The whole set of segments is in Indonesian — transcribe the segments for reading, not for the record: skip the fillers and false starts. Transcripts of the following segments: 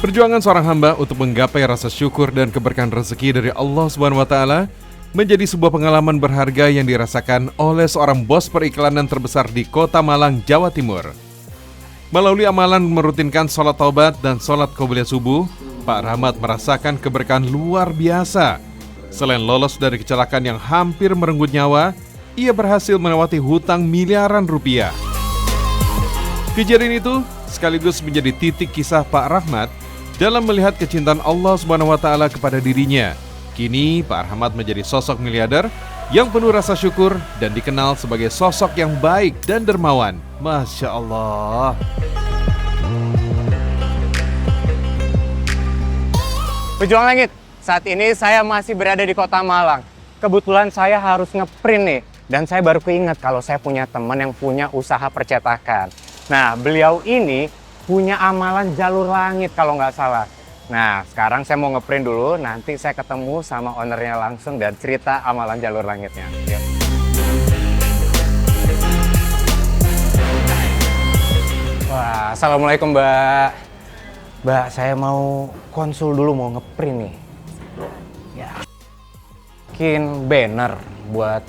Perjuangan seorang hamba untuk menggapai rasa syukur dan keberkahan rezeki dari Allah Subhanahu wa taala menjadi sebuah pengalaman berharga yang dirasakan oleh seorang bos periklanan terbesar di Kota Malang, Jawa Timur. Melalui amalan merutinkan sholat taubat dan sholat qobliyah subuh, Pak Rahmat merasakan keberkahan luar biasa. Selain lolos dari kecelakaan yang hampir merenggut nyawa, ia berhasil melewati hutang miliaran rupiah. Kejadian itu sekaligus menjadi titik kisah Pak Rahmat dalam melihat kecintaan Allah Subhanahu wa taala kepada dirinya. Kini Pak Rahmat menjadi sosok miliarder yang penuh rasa syukur dan dikenal sebagai sosok yang baik dan dermawan. Masya Allah. Pejuang Langit, saat ini saya masih berada di Kota Malang. Kebetulan saya harus ngeprint nih, dan saya baru keinget kalau saya punya teman yang punya usaha percetakan. Nah, beliau ini punya amalan jalur langit kalau nggak salah. Nah, sekarang saya mau ngeprint dulu, nanti saya ketemu sama ownernya langsung dan cerita amalan jalur langitnya. Yuk. Wah, assalamualaikum Mbak. Mbak, saya mau konsul dulu, mau ngeprint nih. Ya. Bikin banner buat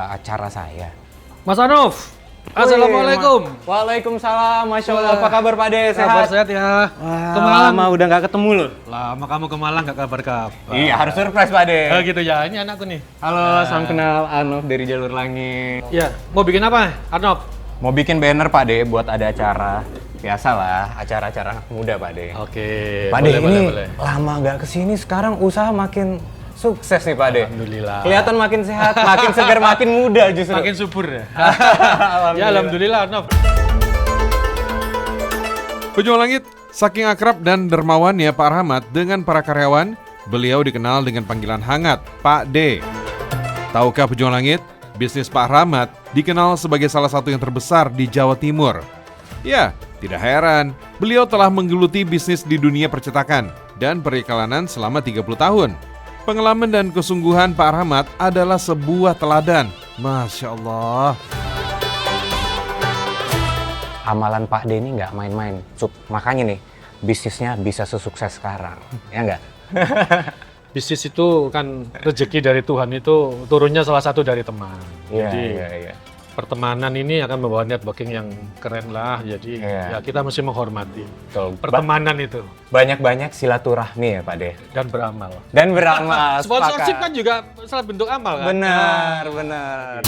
acara saya. Mas Anuf, assalamualaikum. Waalaikumsalam, Masya Allah. Apa kabar Pak De? Kabar Sehat? sehat ya. Wah, Ke Malang. lama udah nggak ketemu loh. Lama kamu ke Malang gak kabar-kabar. Iya, harus surprise Pak De. Oh gitu ya, ini anakku nih. Halo, salam kenal, Anov dari Jalur Langit. Iya, mau bikin apa, Arnop? Mau bikin banner Pak De buat ada acara. Biasalah, acara-acara anak muda Pak De. Oke, Pak De, ini boleh. lama nggak kesini, sekarang usaha makin sukses nih Pak De. Alhamdulillah. Kelihatan makin sehat, makin segar, makin muda justru. Makin subur ya. Ya alhamdulillah, Arnop. Pejuang Langit, saking akrab dan dermawannya Pak Rahmat dengan para karyawan, beliau dikenal dengan panggilan hangat Pak D. Tahukah Pejuang Langit, bisnis Pak Rahmat dikenal sebagai salah satu yang terbesar di Jawa Timur. Ya, tidak heran, beliau telah menggeluti bisnis di dunia percetakan dan periklanan selama 30 tahun. Pengalaman dan kesungguhan Pak Rahmat adalah sebuah teladan. Masya Allah. Amalan Pak De ini nggak main-main. Makanya nih, bisnisnya bisa sesukses sekarang. Ya nggak? Bisnis itu kan rezeki dari Tuhan, itu turunnya salah satu dari teman. Jadi iya. pertemanan ini akan membawa networking yang keren lah. Jadi Iya. ya kita mesti menghormati Betul. pertemanan itu Banyak-banyak silaturahmi ya Pak De. dan beramal. Dan beramal. Sponsorship sepakat. kan juga salah bentuk amal kan? Benar.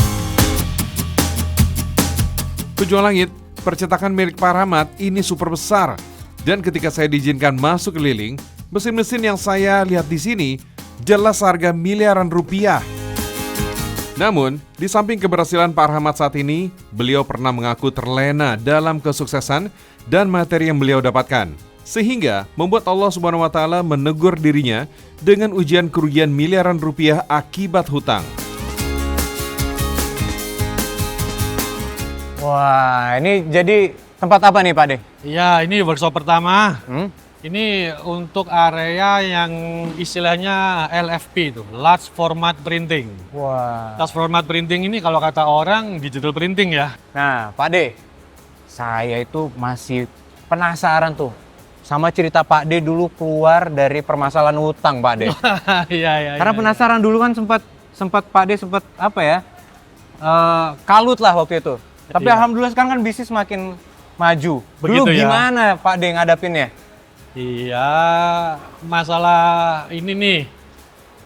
Pejuang Langit, percetakan milik Pak Rahmat ini super besar. Dan ketika saya diizinkan masuk keliling, mesin-mesin yang saya lihat di sini jelas harga miliaran rupiah. Namun, di samping keberhasilan Pak Rahmat saat ini, beliau pernah mengaku terlena dalam kesuksesan dan materi yang beliau dapatkan. Sehingga membuat Allah Subhanahu wa taala menegur dirinya dengan ujian kerugian miliaran rupiah akibat hutang. Wah, ini jadi tempat apa nih Pak De? Iya, ini workshop pertama. Hmm? Ini untuk area yang istilahnya LFP itu, Large Format Printing. Wah. Large Format Printing ini kalau kata orang digital printing ya. Nah, Pak De, saya itu masih penasaran tuh sama cerita Pak De dulu keluar dari permasalahan utang, Pak De. Iya. Karena penasaran dulu kan sempat Pak De sempat apa ya? Kalut lah waktu itu. Tapi Iya. alhamdulillah sekarang kan bisnis makin maju. Begitu Dulu ya. gimana Pak De ngadapinnya? Iya, masalah ini nih,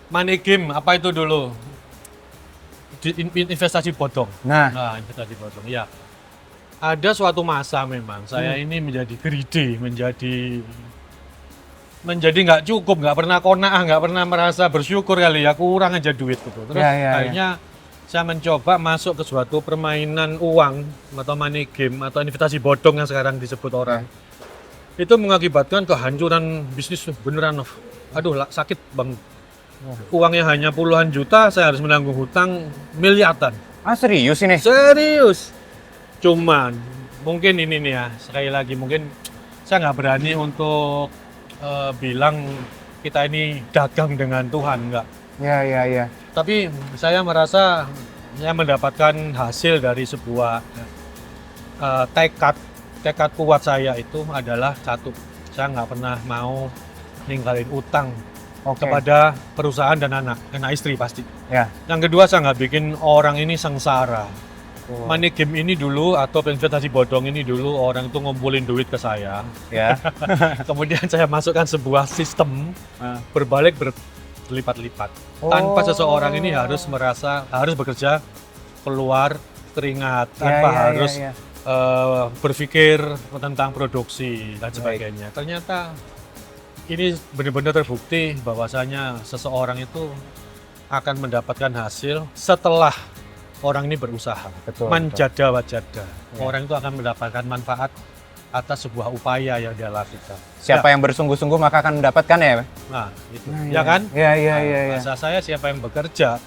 money game apa itu dulu? Investasi bodong. Nah, Investasi bodong, ya. Ada suatu masa memang saya ini menjadi greedy, menjadi nggak cukup, nggak pernah qanaah, nggak pernah merasa bersyukur kali ya, kurang aja duit gitu. Terus akhirnya saya mencoba masuk ke suatu permainan uang atau money game atau investasi bodong yang sekarang disebut orang. Itu mengakibatkan kehancuran bisnis beneran. Aduh, sakit bang. Uangnya hanya puluhan juta, saya harus menanggung hutang miliaran. ah serius ini? Serius. Cuman mungkin ini nih ya, sekali lagi mungkin saya nggak berani untuk bilang kita ini dagang dengan Tuhan, nggak. Ya. Tapi saya merasa saya mendapatkan hasil dari sebuah tekad kuat saya itu adalah satu. Saya nggak pernah mau ninggalin utang Oke. kepada perusahaan dan anak istri pasti. Ya. Yang kedua, saya nggak bikin orang ini sengsara. Money game ini dulu atau investasi bodong ini dulu orang itu ngumpulin duit ke saya. Ya. Kemudian saya masukkan sebuah sistem berbalik berlipat-lipat. Tanpa seseorang ini harus bekerja keluar keringat, tanpa harus berpikir tentang produksi dan sebagainya. Ternyata ini benar-benar terbukti bahwasanya seseorang itu akan mendapatkan hasil setelah orang ini berusaha. Betul. Manjada wajada. Orang itu akan mendapatkan manfaat atas sebuah upaya yang dia lakukan. Siapa yang bersungguh-sungguh maka akan mendapatkan ya? Nah, itu. Ya kan? Iya. Bahasa saya siapa yang bekerja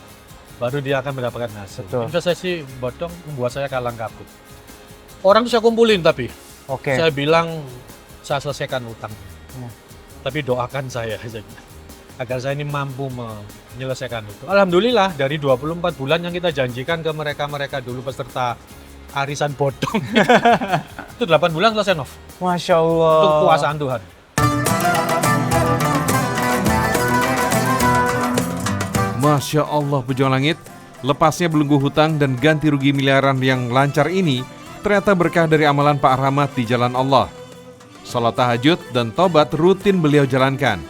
baru dia akan mendapatkan hasil. Betul. Investasi bodong membuat saya kalang kabut. Orang itu saya kumpulin tapi Oke. saya bilang saya selesaikan utang. Tapi doakan saya saja agar saya ini mampu menyelesaikan itu. Alhamdulillah dari 24 bulan yang kita janjikan ke mereka dulu peserta arisan bodong itu 8 bulan selesai, Nov. Masya Allah. Itu kekuasaan Tuhan. Masya Allah pejuang langit, lepasnya belenggu hutang dan ganti rugi miliaran yang lancar ini ternyata berkah dari amalan Pak Rahmat di jalan Allah. Salat tahajud dan tobat rutin beliau jalankan.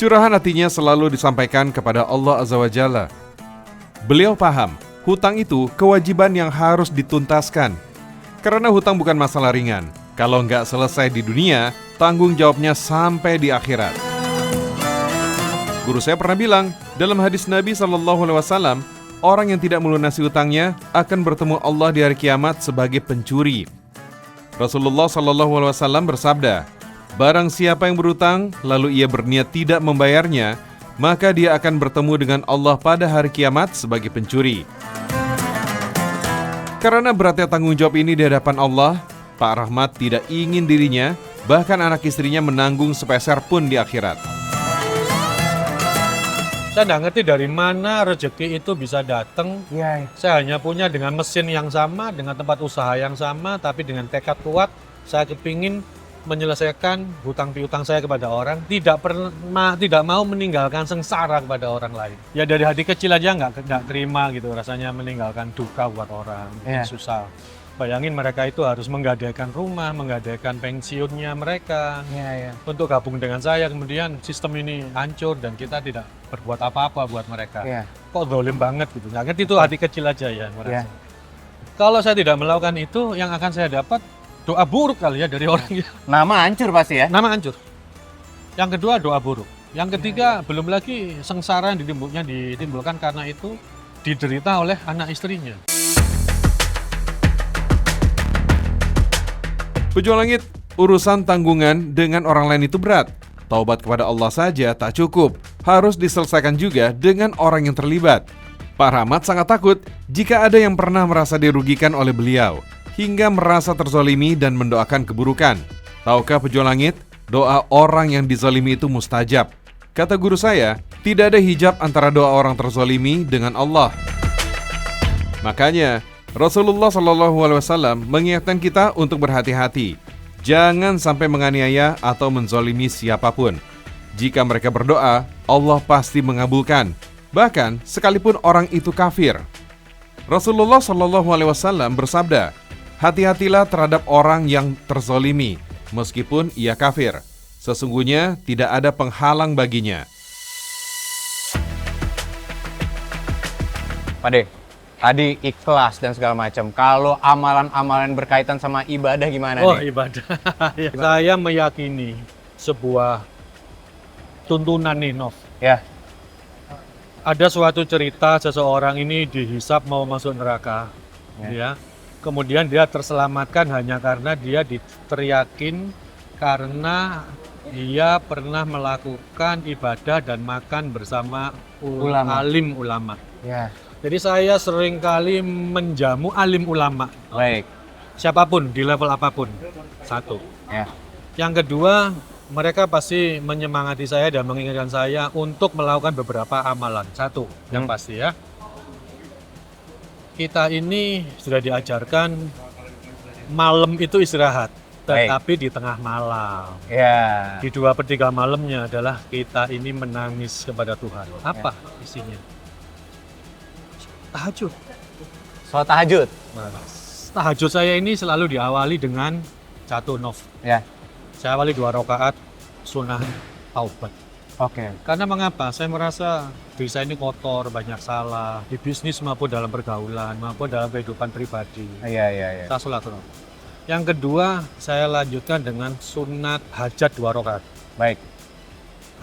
Curahan hatinya selalu disampaikan kepada Allah Azza wa Jalla. Beliau paham, hutang itu kewajiban yang harus dituntaskan. Karena hutang bukan masalah ringan. Kalau nggak selesai di dunia, tanggung jawabnya sampai di akhirat. Guru saya pernah bilang, dalam hadis Nabi SAW, orang yang tidak melunasi hutangnya akan bertemu Allah di hari kiamat sebagai pencuri. Rasulullah SAW bersabda, barang siapa yang berutang, lalu ia berniat tidak membayarnya, maka dia akan bertemu dengan Allah pada hari kiamat sebagai pencuri. Karena beratnya tanggung jawab ini di hadapan Allah, Pak Rahmat tidak ingin dirinya, bahkan anak istrinya menanggung sepeser pun di akhirat. Saya nggak ngerti dari mana rezeki itu bisa datang. Iya. Saya hanya punya dengan mesin yang sama, dengan tempat usaha yang sama, tapi dengan tekad kuat, saya kepingin menyelesaikan hutang piutang saya kepada orang, tidak mau meninggalkan sengsara kepada orang lain. Ya dari hati kecil aja nggak terima gitu rasanya meninggalkan duka buat orang, susah. Bayangin mereka itu harus menggadaikan rumah, menggadaikan pensiunnya mereka untuk gabung dengan saya. Kemudian sistem ini hancur dan kita tidak berbuat apa-apa buat mereka. Kok zalim banget gitu. Nggak ngerti itu hati kecil aja ya merasa. Kalau saya tidak melakukan itu, yang akan saya dapat doa buruk kali ya dari orang ya. Nama hancur pasti ya? Nama hancur. Yang kedua doa buruk. Yang ketiga belum lagi sengsara yang ditimbulkan karena itu diderita oleh anak istrinya. Pejuang langit, urusan tanggungan dengan orang lain itu berat. Taubat kepada Allah saja tak cukup, harus diselesaikan juga dengan orang yang terlibat. Pak Rahmat sangat takut jika ada yang pernah merasa dirugikan oleh beliau, hingga merasa terzolimi dan mendoakan keburukan. Tahukah pejuang langit, doa orang yang dizolimi itu mustajab. Kata guru saya, tidak ada hijab antara doa orang terzolimi dengan Allah. Makanya, Rasulullah SAW mengingatkan kita untuk berhati-hati. Jangan sampai menganiaya atau menzolimi siapapun. Jika mereka berdoa, Allah pasti mengabulkan. Bahkan sekalipun orang itu kafir. Rasulullah SAW bersabda, hati-hatilah terhadap orang yang terzolimi, meskipun ia kafir. Sesungguhnya tidak ada penghalang baginya. Pak De, tadi ikhlas dan segala macam. Kalau amalan-amalan berkaitan sama ibadah gimana nih? Oh, ibadah. Saya meyakini sebuah tuntunan nih, Nov. Ya. Ada suatu cerita seseorang ini dihisap mau masuk neraka. Ya. Kemudian dia terselamatkan hanya karena dia diteriakin karena dia pernah melakukan ibadah dan makan bersama alim ulama. Ya. Jadi saya sering kali menjamu alim ulama. Baik. Siapapun, di level apapun. Satu. Ya. Yang kedua, mereka pasti menyemangati saya dan mengingatkan saya untuk melakukan beberapa amalan. Satu, yang pasti ya. Kita ini sudah diajarkan malam itu istirahat. tetapi di tengah malam. Ya. Di 2/3 malamnya adalah kita ini menangis kepada Tuhan. Apa isinya? Tahajud. Sholat tahajud. Nah, tahajud saya ini selalu diawali dengan catunov. Ya. Saya awali 2 rakaat sunnah taubat. Oke. Karena mengapa? Saya merasa diri saya ini kotor, banyak salah di bisnis maupun dalam pergaulan maupun dalam kehidupan pribadi. Iya. Saya sholat dulu. Yang kedua, saya lanjutkan dengan sunat hajat 2 rakaat. Baik.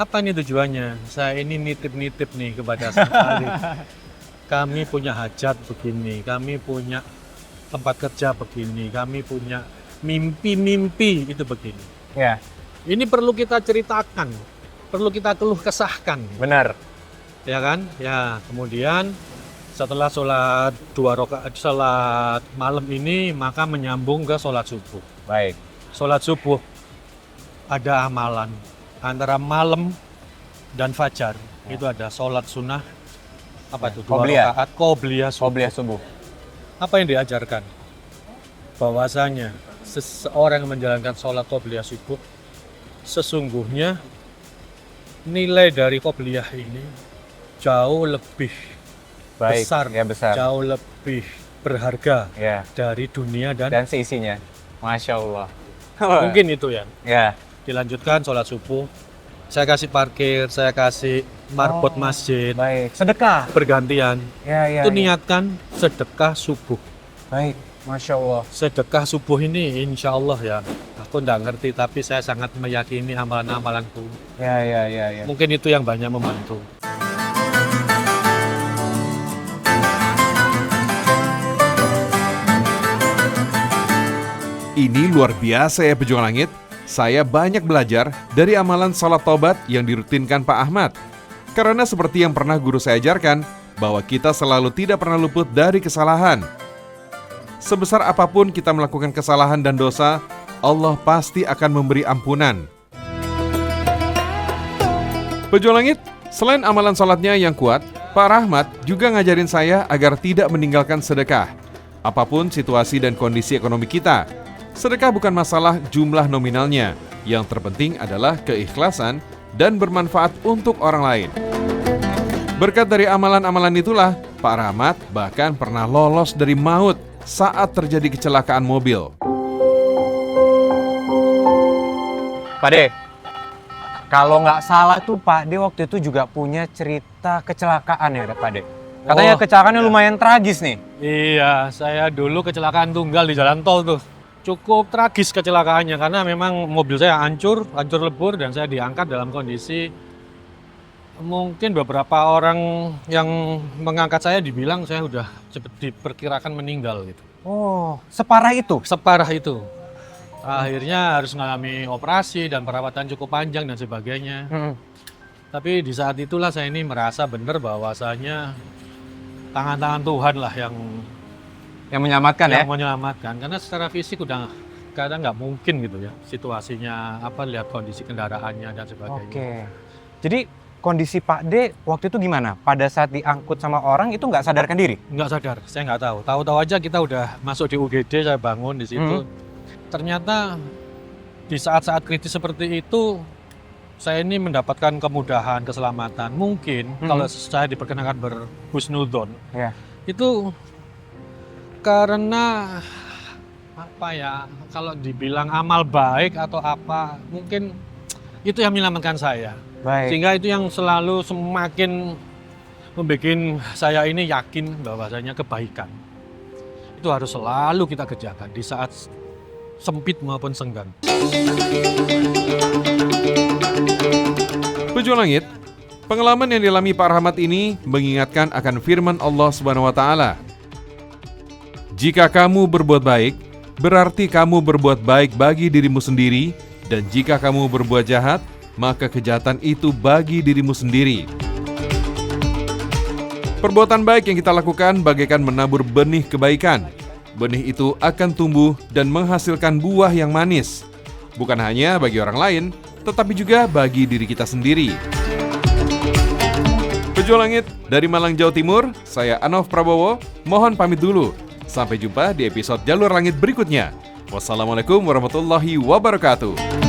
Apa ini tujuannya? Saya ini nitip-nitip nih kepada Sang Khalik. Kami punya hajat begini, kami punya tempat kerja begini, kami punya mimpi-mimpi itu begini. Ya. Ini perlu kita ceritakan, perlu kita keluh kesahkan. Benar. Ya kan? Ya, kemudian setelah sholat 2 rakaat sholat malam ini, maka menyambung ke sholat subuh. Baik. Sholat subuh ada amalan antara malam dan fajar. Itu ada sholat sunnah apa itu? 2 Qobliyah. rakaat qobliyah subuh. Qobliyah subuh. Apa yang diajarkan? Bahwasanya seseorang yang menjalankan sholat qobliyah subuh sesungguhnya nilai dari qobliyah ini jauh lebih Baik. besar, Ya, besar. jauh lebih berharga Ya. dari dunia dan Dan seisinya. Masya Allah. mungkin itu ya. Ya. Dilanjutkan sholat subuh, saya kasih parkir, saya kasih marbot masjid, Baik. Sedekah. bergantian. Ya. Itu niatkan sedekah subuh. Baik. Masya Allah. Sedekah subuh ini insya Allah ya, aku nggak ngerti tapi saya sangat meyakini amalan-amalanku. Ya. Mungkin itu yang banyak membantu. Ini luar biasa ya Pejuang Langit. Saya banyak belajar dari amalan salat taubat yang dirutinkan Pak Ahmad. Karena seperti yang pernah guru saya ajarkan, bahwa kita selalu tidak pernah luput dari kesalahan. Sebesar apapun kita melakukan kesalahan dan dosa, Allah pasti akan memberi ampunan. Pejuang Langit, selain amalan salatnya yang kuat, Pak Rahmat juga ngajarin saya agar tidak meninggalkan sedekah. Apapun situasi dan kondisi ekonomi kita, sedekah bukan masalah jumlah nominalnya. Yang terpenting adalah keikhlasan dan bermanfaat untuk orang lain. Berkat dari amalan-amalan itulah, Pak Rahmat bahkan pernah lolos dari maut saat terjadi kecelakaan mobil. Pak De, kalau nggak salah tuh Pak De waktu itu juga punya cerita kecelakaan ya Pak De. Katanya kecelakaannya lumayan tragis nih. Iya, saya dulu kecelakaan tunggal di jalan tol tuh. Cukup tragis kecelakaannya karena memang mobil saya hancur lebur dan saya diangkat dalam kondisi mungkin beberapa orang yang mengangkat saya dibilang saya udah cepet diperkirakan meninggal gitu. Oh, separah itu? Separah itu. Akhirnya harus mengalami operasi dan perawatan cukup panjang dan sebagainya. Tapi di saat itulah saya ini merasa benar bahwasanya tangan-tangan Tuhan lah yang menyelamatkan ya? Yang menyelamatkan. Karena secara fisik udah kadang nggak mungkin gitu ya situasinya, lihat kondisi kendaraannya dan sebagainya. Oke. Jadi kondisi Pak D waktu itu gimana? Pada saat diangkut sama orang itu nggak sadarkan diri? Nggak sadar, saya nggak tahu. Tahu-tahu aja kita udah masuk di UGD, saya bangun di situ. Ternyata di saat-saat kritis seperti itu saya ini mendapatkan kemudahan, keselamatan. Mungkin kalau saya diperkenakan berhusnudzon, itu karena apa ya? Kalau dibilang amal baik atau apa, mungkin itu yang menyelamatkan saya. Baik. Sehingga itu yang selalu semakin membuat saya ini yakin bahwasanya kebaikan itu harus selalu kita kerjakan di saat sempit maupun senggang. Pejuang Langit, pengalaman yang dialami Pak Rahmat ini mengingatkan akan firman Allah Subhanahu wa taala. Jika kamu berbuat baik, berarti kamu berbuat baik bagi dirimu sendiri, dan jika kamu berbuat jahat, maka kejahatan itu bagi dirimu sendiri. Perbuatan baik yang kita lakukan bagaikan menabur benih kebaikan. Benih itu akan tumbuh dan menghasilkan buah yang manis. Bukan hanya bagi orang lain, tetapi juga bagi diri kita sendiri. Pejuang Langit, dari Malang, Jawa Timur, saya Anov Prabowo, mohon pamit dulu. Sampai jumpa di episode Jalur Langit berikutnya. Wassalamualaikum warahmatullahi wabarakatuh.